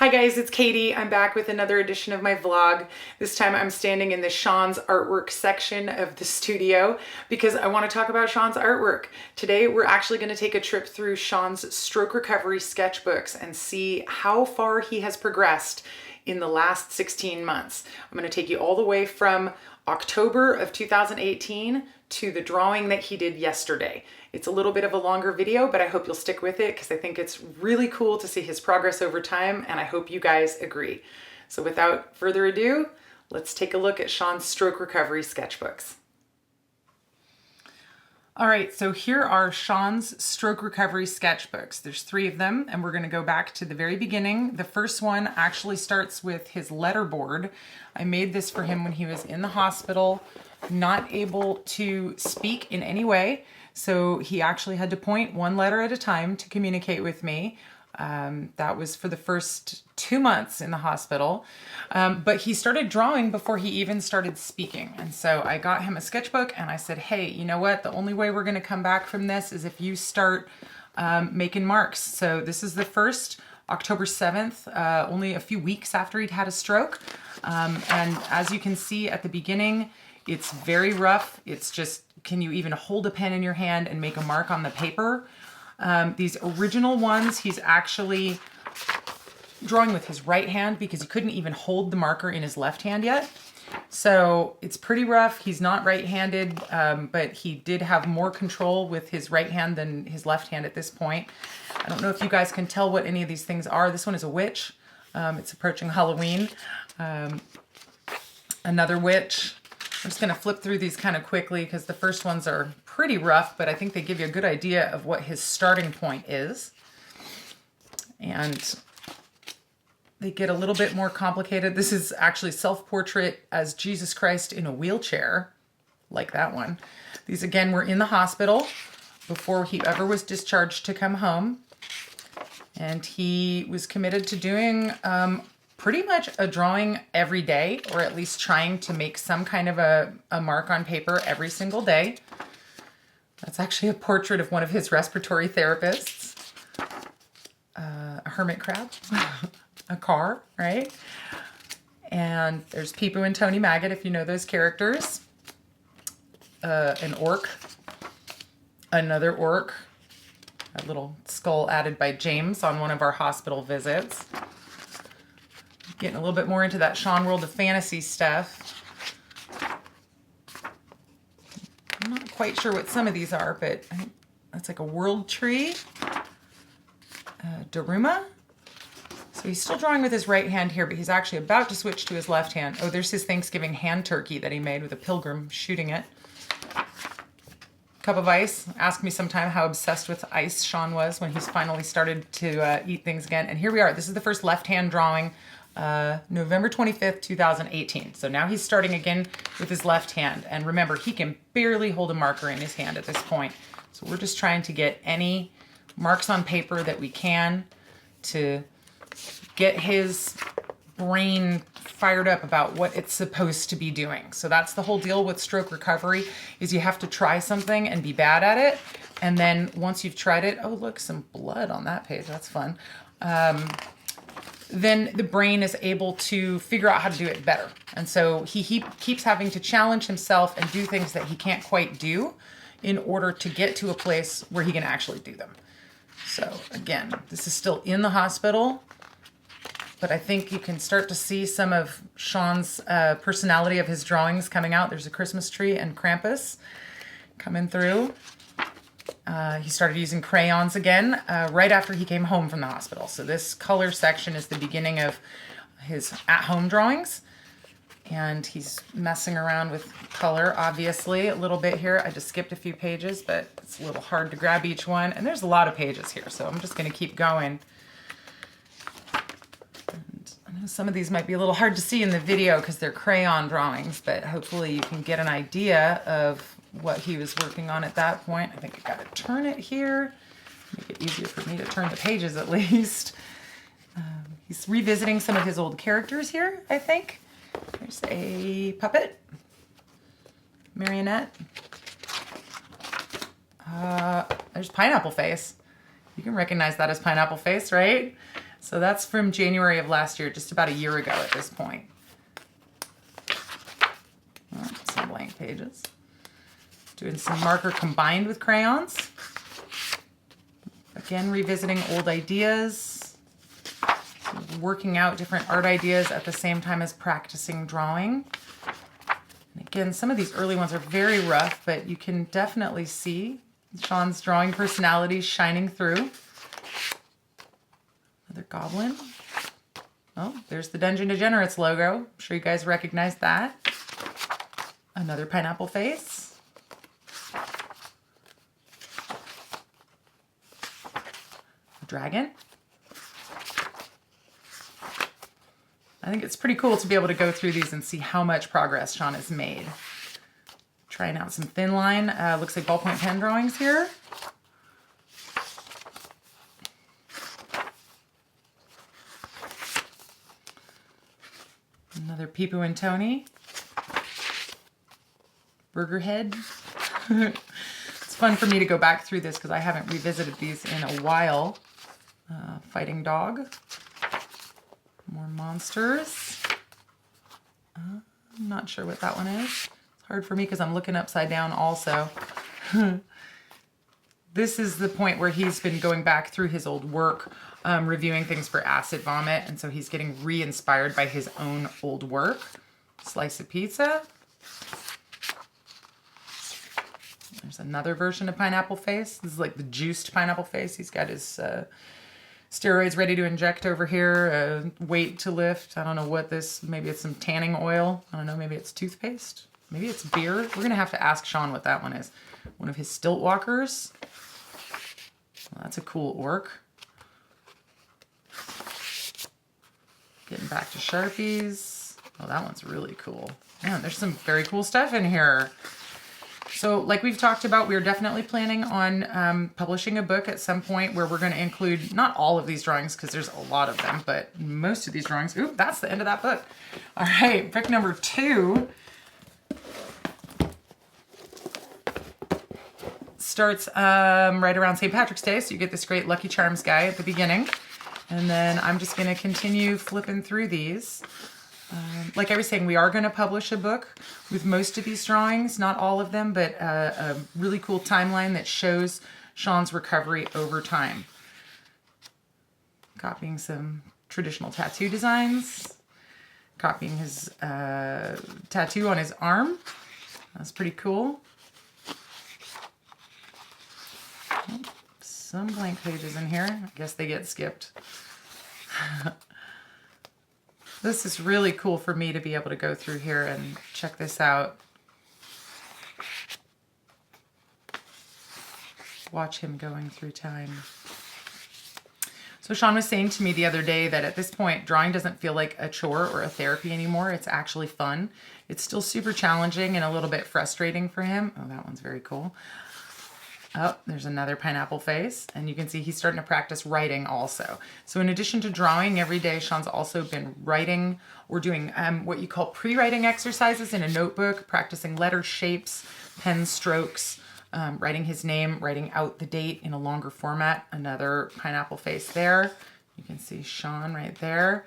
Hi guys, it's Katie. I'm back with another edition of my vlog. This time I'm standing in the Sean's artwork section of the studio because I want to talk about Sean's artwork. Today we're actually going to take a trip through Sean's stroke recovery sketchbooks and see how far he has progressed in the last 16 months. I'm going to take you all the way from October of 2018 to the drawing that he did yesterday. It's a little bit of a longer video, but I hope you'll stick with it because I think it's really cool to see his progress over time, and I hope you guys agree. So without further ado, let's take a look at Sean's stroke recovery sketchbooks. All right, so here are Sean's stroke recovery sketchbooks. There's 3 of them, and we're going to go back to the very beginning. The first one actually starts with his letterboard. I made this for him when he was in the hospital, not able to speak in any way. So he actually had to point one letter at a time to communicate with me. That was for the first 2 months in the hospital. But he started drawing before he even started speaking. And so I got him a sketchbook and I said, hey, you know what? The only way we're going to come back from this is if you start making marks. So this is the first, October 7th, only a few weeks after he'd had a stroke. And as you can see at the beginning, it's very rough. It's just, can you even hold a pen in your hand and make a mark on the paper? These original ones, he's actually drawing with his right hand because he couldn't even hold the marker in his left hand yet. So it's pretty rough. He's not right-handed, but he did have more control with his right hand than his left hand at this point. I don't know if you guys can tell what any of these things are. This one is a witch. It's approaching Halloween. Another witch. I'm just going to flip through these kind of quickly because the first ones are pretty rough, but I think they give you a good idea of what his starting point is. And they get a little bit more complicated. This is actually self-portrait as Jesus Christ in a wheelchair, like that one. These, again, were in the hospital before he ever was discharged to come home. And he was committed to doing pretty much a drawing every day, or at least trying to make some kind of a mark on paper every single day. That's actually a portrait of one of his respiratory therapists. A hermit crab, a car, right? And there's Peepoo and Tony Maggot, if you know those characters. An orc, another orc, a little skull added by James on one of our hospital visits. Getting a little bit more into that Sean World of Fantasy stuff. I'm not quite sure what some of these are, but I think that's like a world tree. Daruma. So he's still drawing with his right hand here, but he's actually about to switch to his left hand. Oh, there's his Thanksgiving hand turkey that he made with a pilgrim shooting it. Cup of ice. Ask me sometime how obsessed with ice Sean was when he's finally started to eat things again. And here we are. This is the first left-hand drawing. November 25th, 2018. So now he's starting again with his left hand. And remember, he can barely hold a marker in his hand at this point. So we're just trying to get any marks on paper that we can to get his brain fired up about what it's supposed to be doing. So that's the whole deal with stroke recovery, is you have to try something and be bad at it. And then once you've tried it, oh, look, some blood on that page. That's fun. Then the brain is able to figure out how to do it better. And so he keeps having to challenge himself and do things that he can't quite do in order to get to a place where he can actually do them. So again, this is still in the hospital, but I think you can start to see some of Sean's personality of his drawings coming out. There's a Christmas tree and Krampus coming through. He started using crayons again right after he came home from the hospital. So this color section is the beginning of his at-home drawings. And he's messing around with color, obviously, a little bit here. I just skipped a few pages, but it's a little hard to grab each one. And there's a lot of pages here, so I'm just going to keep going. And I know some of these might be a little hard to see in the video because they're crayon drawings, but hopefully you can get an idea of what he was working on at that point. I think I got to turn it here, make it easier for me to turn the pages at least. He's revisiting some of his old characters here, I think. There's a puppet, marionette. There's Pineapple Face. You can recognize that as Pineapple Face, right? So that's from January of last year, just about a year ago at this point. Oh, some blank pages. Doing some marker combined with crayons. Again, revisiting old ideas. Working out different art ideas at the same time as practicing drawing. And again, some of these early ones are very rough, but you can definitely see Sean's drawing personality shining through. Another goblin. Oh, there's the Dungeon Degenerates logo. I'm sure you guys recognize that. Another pineapple face. A dragon. I think it's pretty cool to be able to go through these and see how much progress Sean has made. Trying out some thin line. Looks like ballpoint pen drawings here. Another Peepoo and Tony. Burger head. It's fun for me to go back through this because I haven't revisited these in a while. Fighting dog. More monsters. I'm not sure what that one is. It's hard for me because I'm looking upside down also. This is the point where he's been going back through his old work, reviewing things for Acid Vomit, and so he's getting re-inspired by his own old work. Slice of pizza. There's another version of Pineapple Face. This is like the juiced Pineapple Face. He's got his steroids ready to inject over here, weight to lift. I don't know what this, maybe it's some tanning oil. I don't know, maybe it's toothpaste. Maybe it's beer. We're going to have to ask Sean what that one is. One of his stilt walkers. Well, that's a cool orc. Getting back to Sharpies. Oh, that one's really cool. Man, there's some very cool stuff in here. So like we've talked about, we're definitely planning on publishing a book at some point where we're going to include not all of these drawings because there's a lot of them, but most of these drawings. Oop, that's the end of that book. All right, book number 2 starts right around St. Patrick's Day. So you get this great Lucky Charms guy at the beginning. And then I'm just going to continue flipping through these. Like I was saying, we are going to publish a book with most of these drawings, not all of them, but a really cool timeline that shows Sean's recovery over time. Copying some traditional tattoo designs. Copying his tattoo on his arm. That's pretty cool. Some blank pages in here. I guess they get skipped. This is really cool for me to be able to go through here and check this out. Watch him going through time. So Sean was saying to me the other day that at this point, drawing doesn't feel like a chore or a therapy anymore. It's actually fun. It's still super challenging and a little bit frustrating for him. Oh, that one's very cool. Oh, there's another pineapple face. And you can see he's starting to practice writing also. So in addition to drawing every day, Sean's also been writing or doing what you call pre-writing exercises in a notebook, practicing letter shapes, pen strokes, writing his name, writing out the date in a longer format. Another pineapple face there. You can see Sean right there.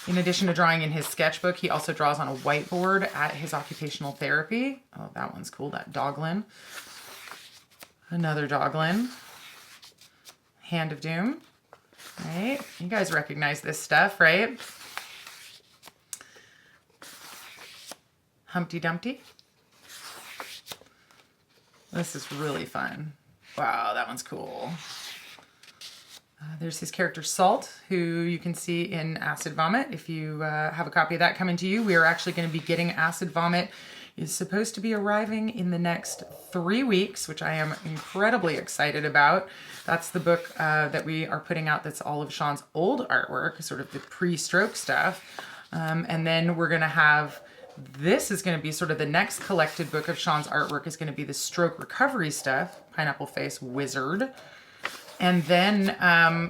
In addition to drawing in his sketchbook, he also draws on a whiteboard at his occupational therapy. Oh, that one's cool, that Doglin. Another Doglin. Hand of Doom. Right? You guys recognize this stuff, right? Humpty Dumpty. This is really fun. Wow, that one's cool. There's his character Salt, who you can see in Acid Vomit. If you have a copy of that coming to you, we are actually going to be getting Acid Vomit. Is supposed to be arriving in the next 3 weeks, which I am incredibly excited about. That's the book that we are putting out that's all of Sean's old artwork, sort of the pre-stroke stuff. And then we're going to have, this is going to be sort of the next collected book of Sean's artwork is going to be the stroke recovery stuff, Pineapple Face Wizard. And then,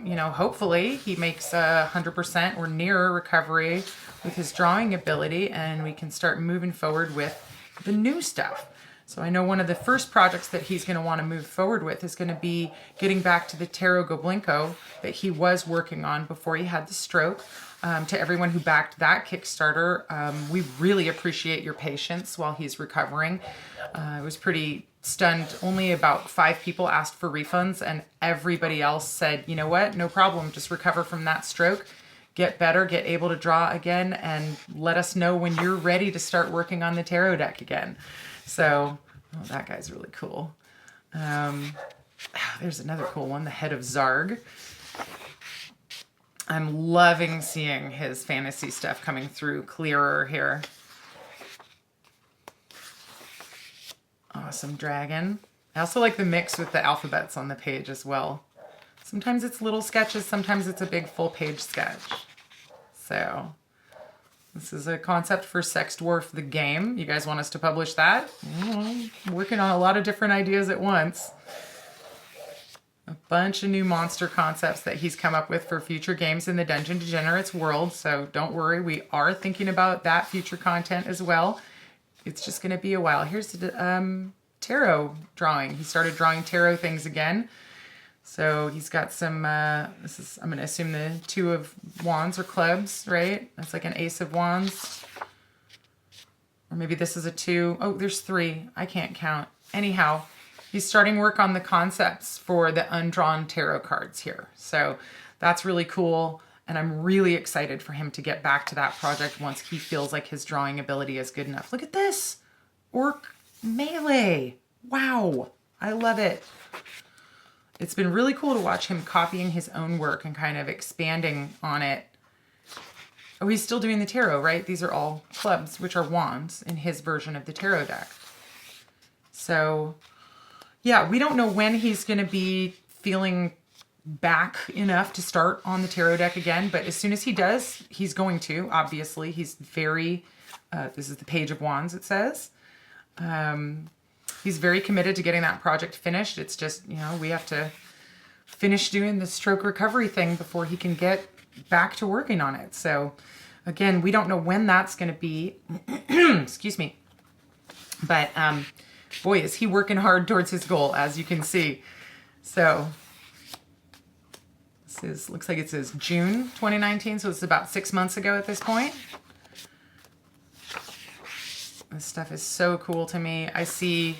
you know, hopefully he makes 100% or nearer recovery with his drawing ability and we can start moving forward with the new stuff. So I know one of the first projects that he's going to want to move forward with is going to be getting back to the Tarot Goblinko that he was working on before he had the stroke. To everyone who backed that Kickstarter, we really appreciate your patience while he's recovering. I was pretty stunned. Only about 5 people asked for refunds, and everybody else said, you know what, no problem, just recover from that stroke, get better, get able to draw again, and let us know when you're ready to start working on the tarot deck again. So, oh, that guy's really cool. There's another cool one, the head of Zarg. I'm loving seeing his fantasy stuff coming through clearer here. Awesome dragon. I also like the mix with the alphabets on the page as well. Sometimes it's little sketches, sometimes it's a big full page sketch. So this is a concept for Sex Dwarf the game. You guys want us to publish that? I'm working on a lot of different ideas at once. A bunch of new monster concepts that he's come up with for future games in the Dungeon Degenerates world. So don't worry, we are thinking about that future content as well. It's just going to be a while. Here's the tarot drawing. He started drawing tarot things again. So he's got some, this is, I'm going to assume the 2 of wands or clubs, right? That's like an ace of wands. Or maybe this is a 2. Oh, there's 3. I can't count. Anyhow, he's starting work on the concepts for the undrawn tarot cards here. So that's really cool. And I'm really excited for him to get back to that project once he feels like his drawing ability is good enough. Look at this. Orc melee. Wow. I love it. It's been really cool to watch him copying his own work and kind of expanding on it. Oh, he's still doing the tarot, right? These are all clubs, which are wands in his version of the tarot deck. So, yeah, we don't know when he's going to be feeling back enough to start on the tarot deck again, but as soon as he does, he's going to, obviously. He's very, this is the Page of Wands, it says. He's very committed to getting that project finished. It's just, you know, we have to finish doing the stroke recovery thing before he can get back to working on it. So again, we don't know when that's going to be. Excuse me. But boy, is he working hard towards his goal, as you can see. So this is, looks like it says June 2019, so it's about 6 months ago at this point. This stuff is so cool to me. I see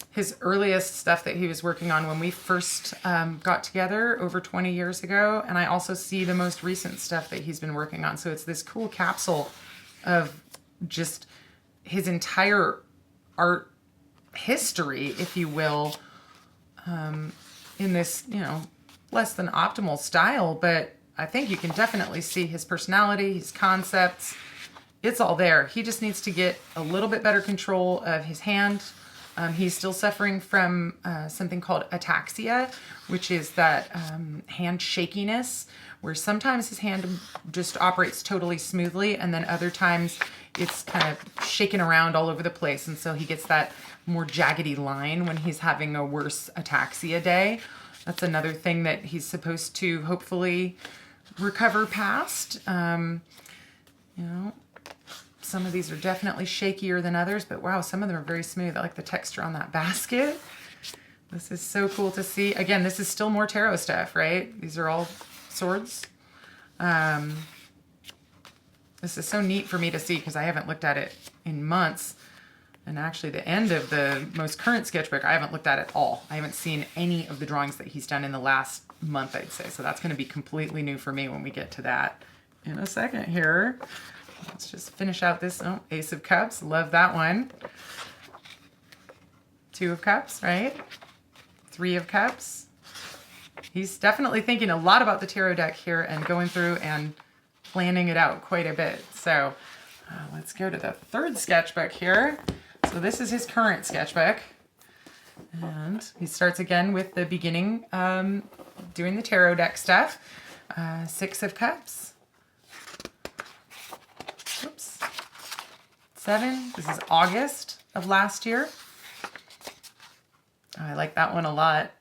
his earliest stuff that he was working on when we first got together over 20 years ago. And I also see the most recent stuff that he's been working on. So it's this cool capsule of just his entire art history, if you will, in this, you know, less than optimal style. But I think you can definitely see his personality, his concepts. It's all there. He just needs to get a little bit better control of his hand. He's still suffering from something called ataxia, which is that hand shakiness, where sometimes his hand just operates totally smoothly, and then other times it's kind of shaking around all over the place. And so he gets that more jaggedy line when he's having a worse ataxia day. That's another thing that he's supposed to hopefully recover past. You know, some of these are definitely shakier than others, but wow, some of them are very smooth. I like the texture on that basket. This is so cool to see. Again, this is still more tarot stuff, right? These are all swords. This is so neat for me to see because I haven't looked at it in months. And actually the end of the most current sketchbook, I haven't looked at at all. I haven't seen any of the drawings that he's done in the last month, I'd say. So that's going to be completely new for me when we get to that in a second here. Let's just finish out this Ace of Cups. Love that one. 2 of Cups, right? 3 of Cups. He's definitely thinking a lot about the tarot deck here and going through and planning it out quite a bit. So let's go to the 3rd sketchbook here. So this is his current sketchbook. And he starts again with the beginning, doing the tarot deck stuff. 6 of Cups. Oops. 7. This is August of last year. Oh, I like that one a lot.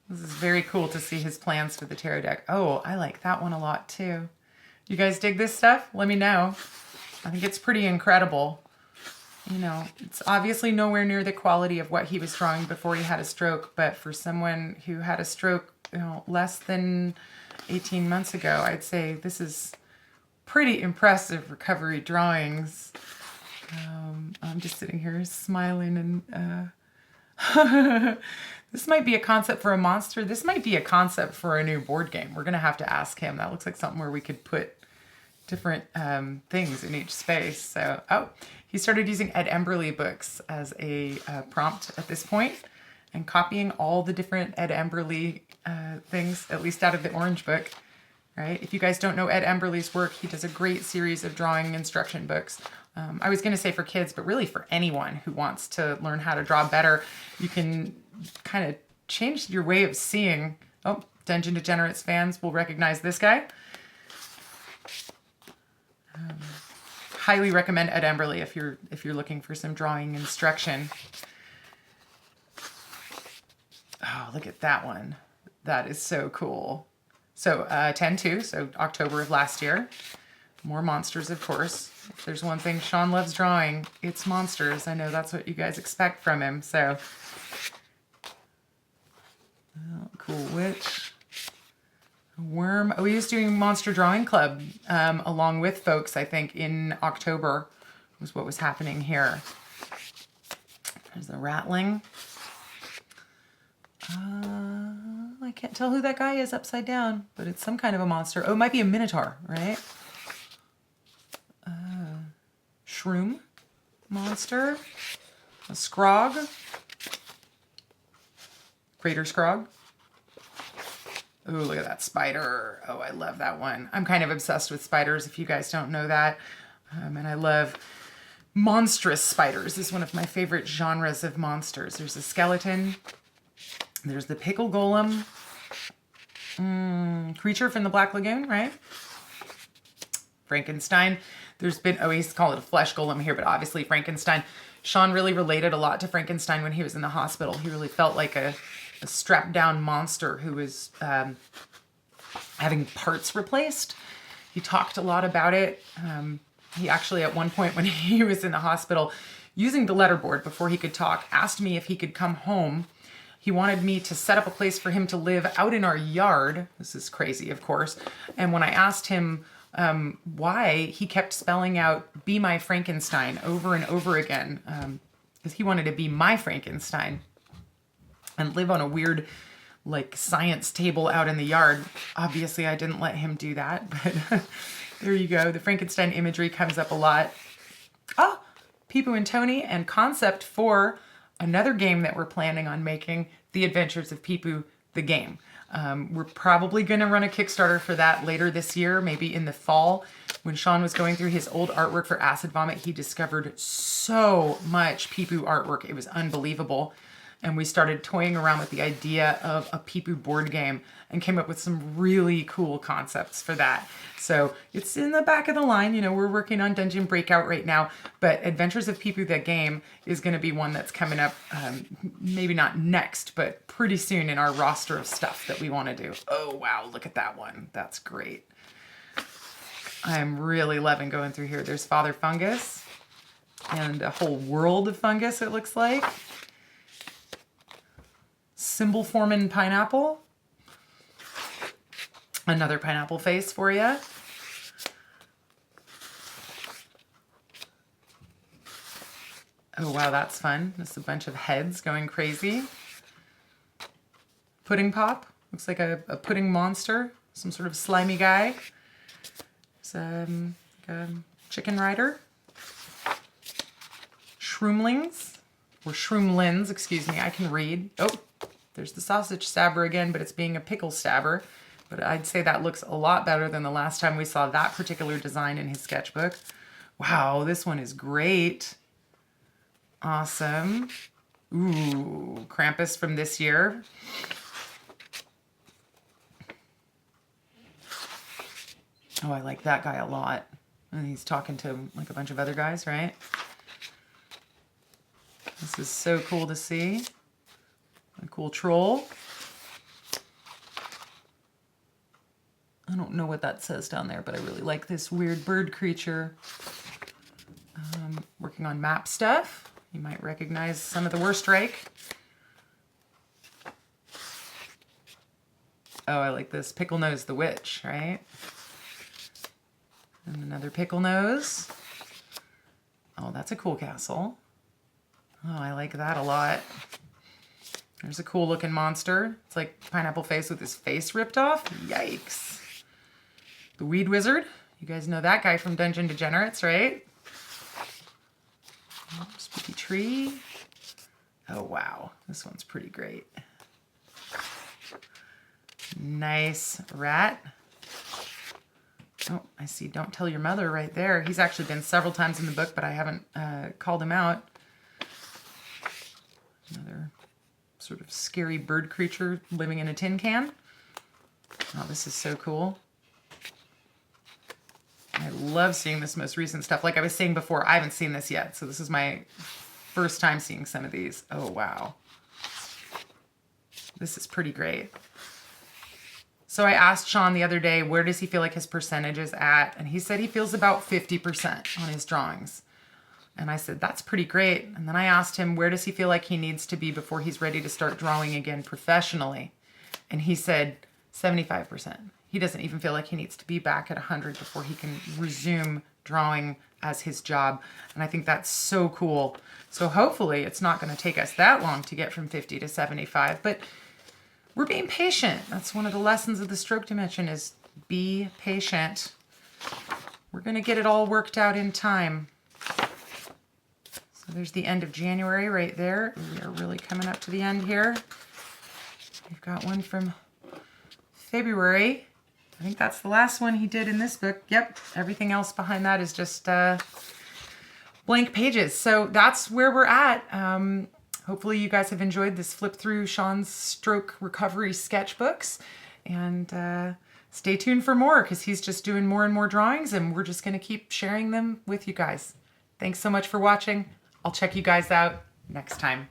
This is very cool to see his plans for the tarot deck. Oh, I like that one a lot too. You guys dig this stuff? Let me know. I think it's pretty incredible. you know, it's obviously nowhere near the quality of what he was drawing before he had a stroke, but for someone who had a stroke, you know, less than 18 months ago, I'd say this is pretty impressive recovery drawings. I'm just sitting here smiling and this might be a concept for a monster. This might be a concept for a new board game. We're gonna have to ask him. That looks like something where we could put different things in each space. So, oh, he started using Ed Emberley books as a prompt at this point and copying all the different Ed Emberley things, at least out of the orange book, right? If you guys don't know Ed Emberley's work, he does a great series of drawing instruction books. I was going to say for kids, but really for anyone who wants to learn how to draw better. You can kind of change your way of seeing. Oh, Dungeon Degenerates fans will recognize this guy. Highly recommend Ed Emberley if you're looking for some drawing instruction. Oh, look at that one. That is so cool. So 10/2, so October of last year. More monsters, of course. If there's one thing Sean loves drawing, it's monsters. I know that's what you guys expect from him. So, oh, cool witch. Worm. Oh, he was doing Monster Drawing Club along with folks, I think, in October was what was happening here. There's the rattling. I can't tell who that guy is upside down, but it's some kind of a monster. Oh, it might be a minotaur, right? Shroom monster. A scrog. Crater scrog. Oh, look at that spider. Oh, I love that one. I'm kind of obsessed with spiders, if you guys don't know that. And I love monstrous spiders. This is one of my favorite genres of monsters. There's a skeleton. There's the pickle golem. Creature from the Black Lagoon, right? Frankenstein. There's been, oh, he's called it a flesh golem here, but obviously Frankenstein. Sean really related a lot to Frankenstein when he was in the hospital. He really felt like a strapped down monster who was having parts replaced. He talked a lot about it. He actually, at one point when he was in the hospital, using the letterboard before he could talk, asked me if he could come home. He wanted me to set up a place for him to live out in our yard. This is crazy, of course. And when I asked him why, he kept spelling out "Be my Frankenstein" over and over again, because he wanted to be my Frankenstein and live on a weird, like, science table out in the yard. Obviously, I didn't let him do that, but there you go. The Frankenstein imagery comes up a lot. Oh, Peepoo and Tony, and concept for another game that we're planning on making, The Adventures of Peepoo, the game. We're probably going to run a Kickstarter for that later this year, maybe in the fall. When Sean was going through his old artwork for Acid Vomit, he discovered so much Peepoo artwork. It was unbelievable. And we started toying around with the idea of a Peepoo board game and came up with some really cool concepts for that. So it's in the back of the line. You know, we're working on Dungeon Breakout right now, but Adventures of Peepoo, the game, is going to be one that's coming up, maybe not next, but pretty soon in our roster of stuff that we want to do. Oh, wow, look at that one. That's great. I'm really loving going through here. There's Father Fungus and a whole world of fungus, it looks like. Symbol forming pineapple. Another pineapple face for you. Oh, wow, that's fun. Just a bunch of heads going crazy. Pudding Pop. Looks like a pudding monster. Some sort of slimy guy. Some chicken rider. Shroomlings. Or Shroomlins, excuse me. I can read. Oh, there's the sausage stabber again, but it's being a pickle stabber. But I'd say that looks a lot better than the last time we saw that particular design in his sketchbook. Wow, this one is great. Awesome. Ooh, Krampus from this year. Oh, I like that guy a lot. And he's talking to like a bunch of other guys, right? This is so cool to see. A cool troll. I don't know what that says down there, but I really like this weird bird creature. Working on map stuff. You might recognize some of the worst rake. Oh, I like this. Pickle Nose the Witch, right? And another Pickle Nose. Oh, that's a cool castle. Oh, I like that a lot. There's a cool looking monster. It's like Pineapple Face with his face ripped off. Yikes. The Weed Wizard. You guys know that guy from Dungeon Degenerates, right? Oh, Spooky Tree. Oh, wow. This one's pretty great. Nice rat. Oh, I see Don't Tell Your Mother right there. He's actually been several times in the book, but I haven't called him out. Another sort of scary bird creature living in a tin can. Oh, this is so cool. I love seeing this most recent stuff. Like I was saying before, I haven't seen this yet, so this is my first time seeing some of these. Oh, wow. This is pretty great. So I asked Sean the other day, where does he feel like his percentage is at? And he said he feels about 50% on his drawings. And I said, that's pretty great. And then I asked him, where does he feel like he needs to be before he's ready to start drawing again professionally? And he said 75%. He doesn't even feel like he needs to be back at 100 before he can resume drawing as his job. And I think that's so cool. So hopefully it's not going to take us that long to get from 50 to 75, but we're being patient. That's one of the lessons of the stroke dimension, is be patient. We're going to get it all worked out in time. So there's the end of January right there. We are really coming up to the end here. We've got one from February. I think that's the last one he did in this book. Yep, everything else behind that is just blank pages. So that's where we're at. Hopefully you guys have enjoyed this flip through Sean's stroke recovery sketchbooks, and stay tuned for more, because he's just doing more and more drawings, and we're just going to keep sharing them with you guys. Thanks so much for watching. I'll check you guys out next time.